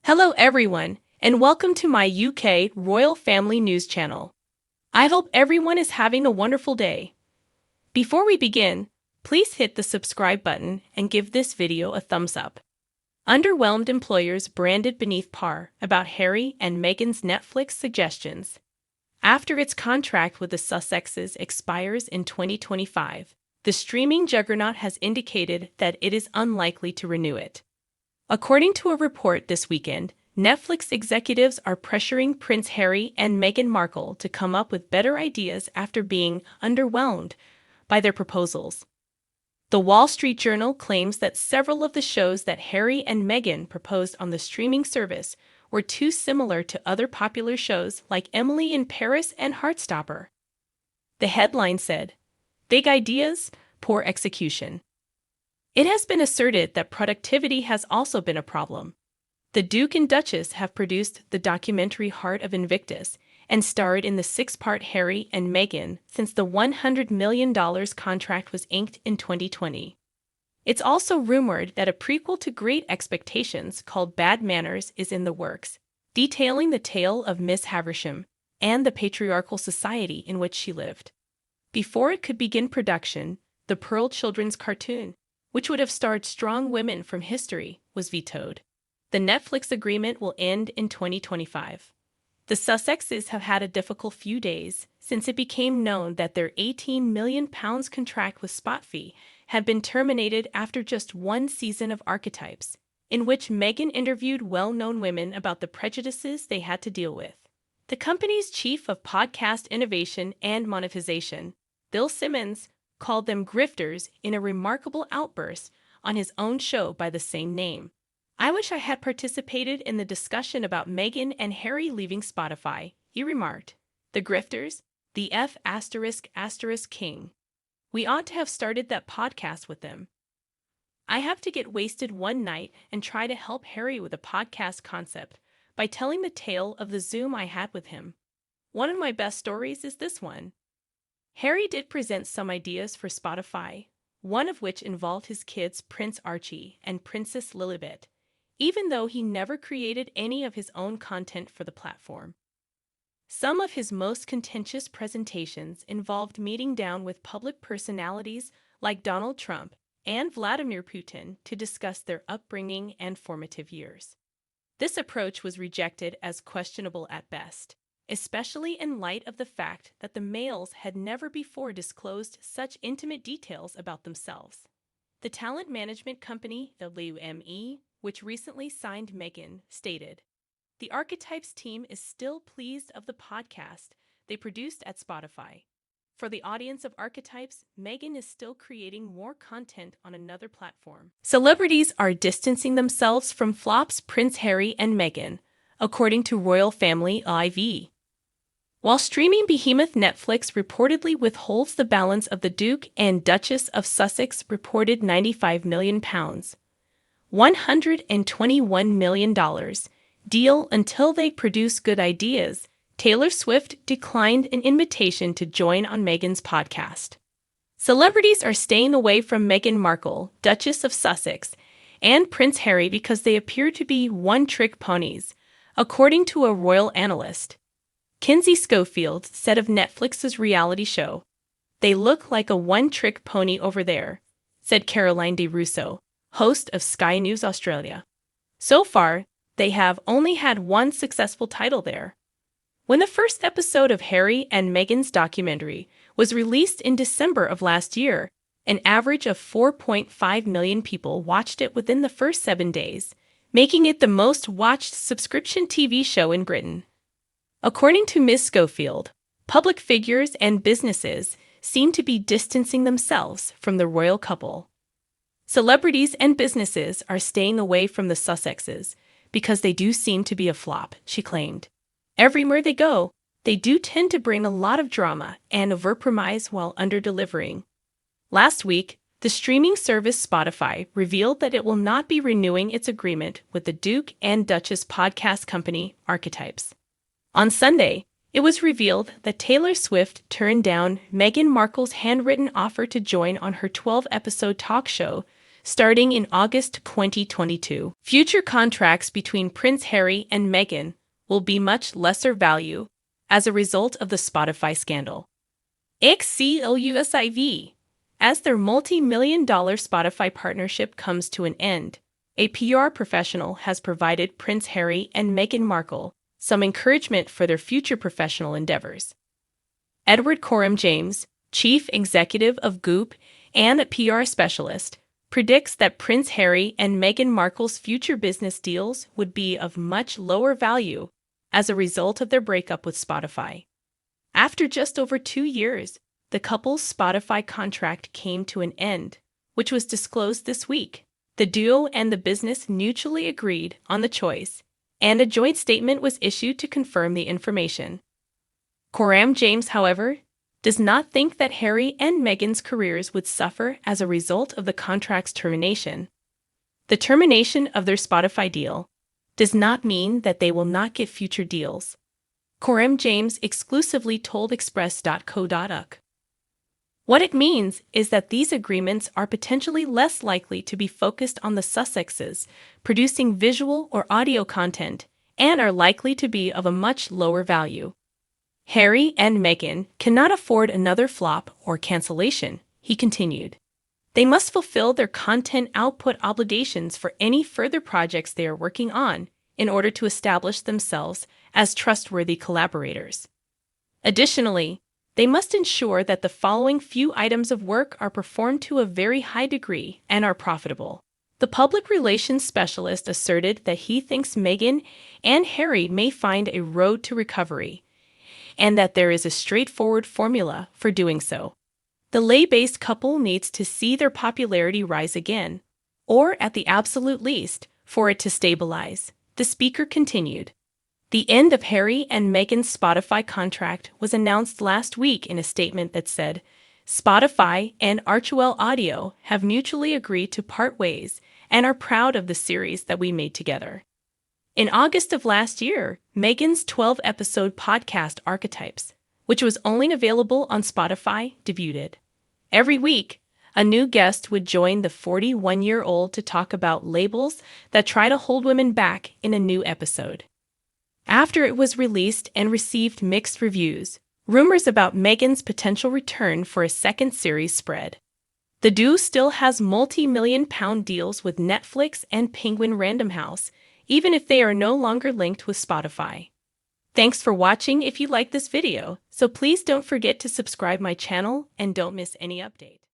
Hello everyone, and welcome to my UK Royal Family News channel. I hope everyone is having a wonderful day. Before we begin, please hit the subscribe button and give this video a thumbs up. Underwhelmed employers branded beneath par about Harry and Meghan's Netflix suggestions. After its contract with the Sussexes expires in 2025, the streaming juggernaut has indicated that it is unlikely to renew it. According to a report this weekend, Netflix executives are pressuring Prince Harry and Meghan Markle to come up with better ideas after being underwhelmed by their proposals. The Wall Street Journal claims that several of the shows that Harry and Meghan proposed on the streaming service were too similar to other popular shows like Emily in Paris and Heartstopper. The headline said, "Big ideas, poor execution." It has been asserted that productivity has also been a problem. The Duke and Duchess have produced the documentary Heart of Invictus and starred in the six-part Harry and Meghan since the $100 million contract was inked in 2020. It's also rumored that a prequel to Great Expectations called Bad Manners is in the works, detailing the tale of Miss Havisham and the patriarchal society in which she lived. Before it could begin production, the Pearl children's cartoon, which would have starred strong women from history, was vetoed. The Netflix agreement will end in 2025. The Sussexes have had a difficult few days since it became known that their £18 million contract with Spotify had been terminated after just one season of Archetypes, in which Meghan interviewed well-known women about the prejudices they had to deal with. The company's chief of podcast innovation and monetization, Bill Simmons, called them grifters in a remarkable outburst on his own show by the same name. "I wish I had participated in the discussion about Meghan and Harry leaving Spotify," he remarked. "The grifters, the F***king. We ought to have started that podcast with them. I have to get wasted one night and try to help Harry with a podcast concept by telling the tale of the Zoom I had with him. One of my best stories is this one. Harry did present some ideas for Spotify, one of which involved his kids Prince Archie and Princess Lilibet, even though he never created any of his own content for the platform. Some of his most contentious presentations involved meeting down with public personalities like Donald Trump and Vladimir Putin to discuss their upbringing and formative years. This approach was rejected as questionable at best, especially in light of the fact that the males had never before disclosed such intimate details about themselves. The talent management company WME, which recently signed Meghan, stated, "The Archetypes team is still pleased of the podcast they produced at Spotify. For the audience of Archetypes, Meghan is still creating more content on another platform." Celebrities are distancing themselves from flops Prince Harry and Meghan, according to Royal Family IV. While streaming behemoth Netflix reportedly withholds the balance of the Duke and Duchess of Sussex reported £95 million, $121 million deal until they produce good ideas, Taylor Swift declined an invitation to join on Meghan's podcast. Celebrities are staying away from Meghan Markle, Duchess of Sussex, and Prince Harry because they appear to be one-trick ponies, according to a royal analyst. Kinsey Schofield said of Netflix's reality show, "They look like a one-trick pony over there," said Caroline de Russo, host of Sky News Australia. "So far, they have only had one successful title there." When the first episode of Harry and Meghan's documentary was released in December of last year, an average of 4.5 million people watched it within the first 7 days, making it the most-watched subscription TV show in Britain. According to Ms. Schofield, public figures and businesses seem to be distancing themselves from the royal couple. Celebrities and businesses are staying away from the Sussexes because they do seem to be a flop, she claimed. Everywhere they go, they do tend to bring a lot of drama and overpromise while under-delivering. Last week, the streaming service Spotify revealed that it will not be renewing its agreement with the Duke and Duchess podcast company Archetypes. On Sunday, it was revealed that Taylor Swift turned down Meghan Markle's handwritten offer to join on her 12-episode talk show, starting in August 2022. Future contracts between Prince Harry and Meghan will be much lesser value as a result of the Spotify scandal. Exclusive. As their multi-million-dollar Spotify partnership comes to an end, a PR professional has provided Prince Harry and Meghan Markle some encouragement for their future professional endeavors. Edward James, chief executive of Goop and a PR specialist, predicts that Prince Harry and Meghan Markle's future business deals would be of much lower value as a result of their breakup with Spotify. After just over 2 years, the couple's Spotify contract came to an end, which was disclosed this week. The duo and the business mutually agreed on the choice, and a joint statement was issued to confirm the information. James, however, does not think that Harry and Meghan's careers would suffer as a result of the contract's termination. The termination of their Spotify deal does not mean that they will not get future deals, James exclusively told Express.co.uk. What it means is that these agreements are potentially less likely to be focused on the Sussexes producing visual or audio content and are likely to be of a much lower value. Harry and Meghan cannot afford another flop or cancellation, he continued. They must fulfill their content output obligations for any further projects they are working on in order to establish themselves as trustworthy collaborators. Additionally, they must ensure that the following few items of work are performed to a very high degree and are profitable. The public relations specialist asserted that he thinks Meghan and Harry may find a road to recovery, and that there is a straightforward formula for doing so. The lay-based couple needs to see their popularity rise again, or at the absolute least, for it to stabilize, the speaker continued. The end of Harry and Meghan's Spotify contract was announced last week in a statement that said, Spotify and Archewell Audio have mutually agreed to part ways and are proud of the series that we made together. In August of last year, Meghan's 12-episode podcast Archetypes, which was only available on Spotify, debuted. Every week, a new guest would join the 41-year-old to talk about labels that try to hold women back in a new episode. After it was released and received mixed reviews, rumors about Meghan's potential return for a second series spread. The duo still has multi-million-pound deals with Netflix and Penguin Random House, even if they are no longer linked with Spotify. Thanks for watching if you like this video, so please don't forget to subscribe my channel and don't miss any update.